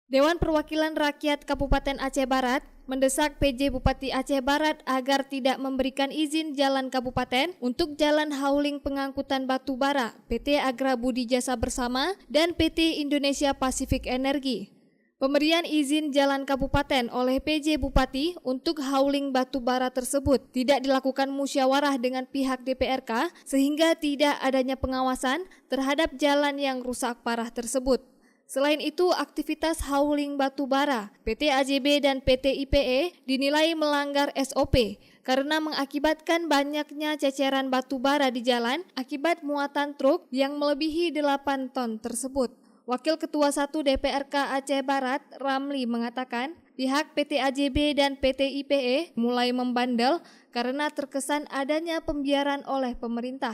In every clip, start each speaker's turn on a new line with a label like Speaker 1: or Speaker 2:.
Speaker 1: Dewan Perwakilan Rakyat Kabupaten Aceh Barat mendesak PJ Bupati Aceh Barat agar tidak memberikan izin jalan kabupaten untuk jalan hauling pengangkutan batu bara PT Agra Budi Jasa Bersama dan PT Indonesia Pacific Energy. Pemberian izin jalan kabupaten oleh PJ Bupati untuk hauling batu bara tersebut tidak dilakukan musyawarah dengan pihak DPRK sehingga tidak adanya pengawasan terhadap jalan yang rusak parah tersebut. Selain itu, aktivitas hauling batu bara PT AJB dan PT IPE dinilai melanggar SOP karena mengakibatkan banyaknya ceceran batu bara di jalan akibat muatan truk yang melebihi 8 ton tersebut. Wakil Ketua 1 DPRK Aceh Barat, Ramli, mengatakan pihak PT AJB dan PT IPE mulai membandel karena terkesan adanya pembiaran oleh pemerintah.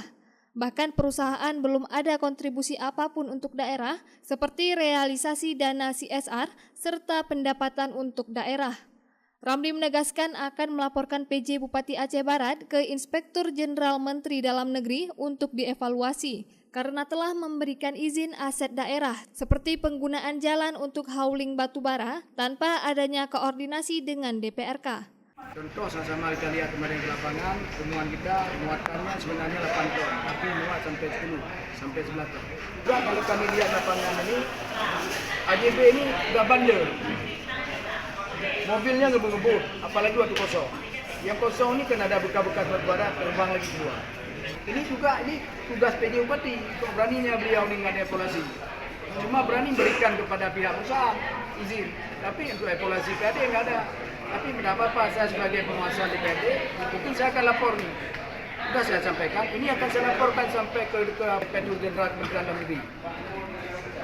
Speaker 1: Bahkan perusahaan belum ada kontribusi apapun untuk daerah seperti realisasi dana CSR serta pendapatan untuk daerah. Ramli menegaskan akan melaporkan PJ Bupati Aceh Barat ke Inspektur Jenderal Menteri Dalam Negeri untuk dievaluasi karena telah memberikan izin aset daerah seperti penggunaan jalan untuk hauling batu bara tanpa adanya koordinasi dengan DPRK.
Speaker 2: Contoh sama-sama kita lihat kemarin di lapangan, temuan kita muatannya sebenarnya 8 ton, tapi muat sampai 10, sampai 11 ton. Juga kalau kami lihat lapangan ini, AJB ini nggak bandel. Mobilnya ngebut-ngebut, apalagi waktu kosong. Yang kosong ini kan ada bekas-bekas batu bara terbang lagi keluar. Ini juga tugas PJ Bupati, kok beraninya beliau dengan evaluasi. Cuma berani berikan kepada pihak perusahaan izin, tapi untuk evaluasi PAD nggak ada. Tapi tidak apa-apa, saya sebagai penguasa DPRD, mungkin saya akan lapor nih. Sudah saya sampaikan, ini akan saya laporkan sampai ke Inspektur Jenderal Kementerian Dalam Negeri.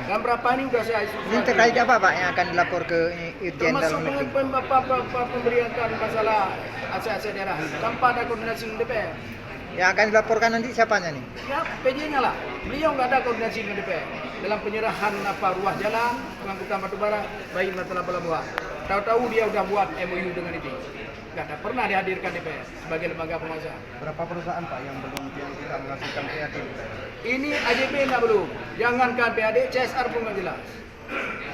Speaker 2: Dan berapa ini sudah saya
Speaker 3: Ini terkait apa Pak yang akan dilapor ke Irjen Dalam Negeri?
Speaker 2: Termasuk pemberian masalah aset-aset daerah tanpa ada koordinasi dengan DPR.
Speaker 3: Yang akan dilaporkan nanti siapanya nih?
Speaker 2: Ya, PJ-nya lah. Beliau nggak ada koordinasi dengan DPR dalam penyerahan ruas jalan, pengangkutan batu bara, baik masalah pelabuhan. Tahu-tahu dia udah buat MOU dengan itu. Nggak ada pernah dihadirkan DPR sebagai lembaga penguasa.
Speaker 4: Berapa perusahaan Pak yang tidak menghasilkan PAD?
Speaker 2: Ini AJB nggak belum. Jangankan PAD, CSR pun nggak jelas.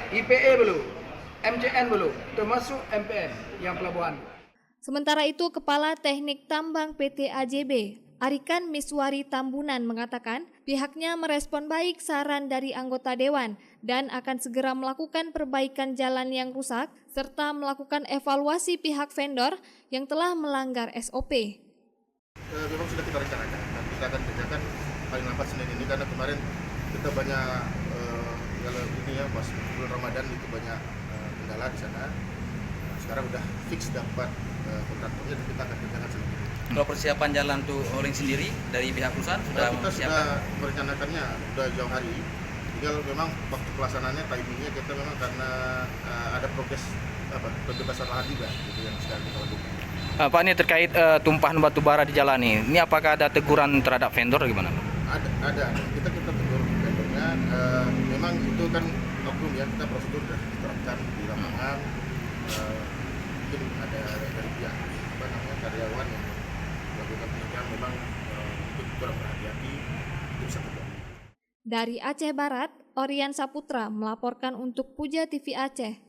Speaker 2: IPE belum, MCN belum, termasuk MPN yang pelabuhan.
Speaker 1: Sementara itu, Kepala Teknik Tambang PT AJB, Arikan Miswari Tambunan, mengatakan pihaknya merespon baik saran dari anggota Dewan dan akan segera melakukan perbaikan jalan yang rusak serta melakukan evaluasi pihak vendor yang telah melanggar SOP.
Speaker 4: Memang sudah kita rencanakan dan kita akan kerjakan paling lambat Senin ini karena kemarin kita banyak kalau ini ya pas bulan Ramadan itu banyak kendala di sana. Sekarang udah fix dapat kontraktornya dan kita akan kerjakan Senin ini.
Speaker 5: Kalau persiapan jalan tuh hauling sendiri dari pihak perusahaan sudah
Speaker 4: kita sudah merencanakannya udah jauh hari. Tinggal memang waktu pelaksanaannya timingnya kita memang karena ada progres pembebasan lahan juga gitu yang sekarang kita lakukan.
Speaker 5: Pak, ini terkait tumpahan batu bara di jalan ini apakah ada teguran terhadap vendor gimana?
Speaker 4: Ada. Kita tegur vendornya. Memang itu kan oknum ya, kita prosedur sudah diterapkan di lapangan. Mungkin ada dari pihak karyawan yang melakukan penindakan memang itu kurang berhati-hati, itu bisa terjadi.
Speaker 1: Dari Aceh Barat, Orian Saputra melaporkan untuk Puja TV Aceh.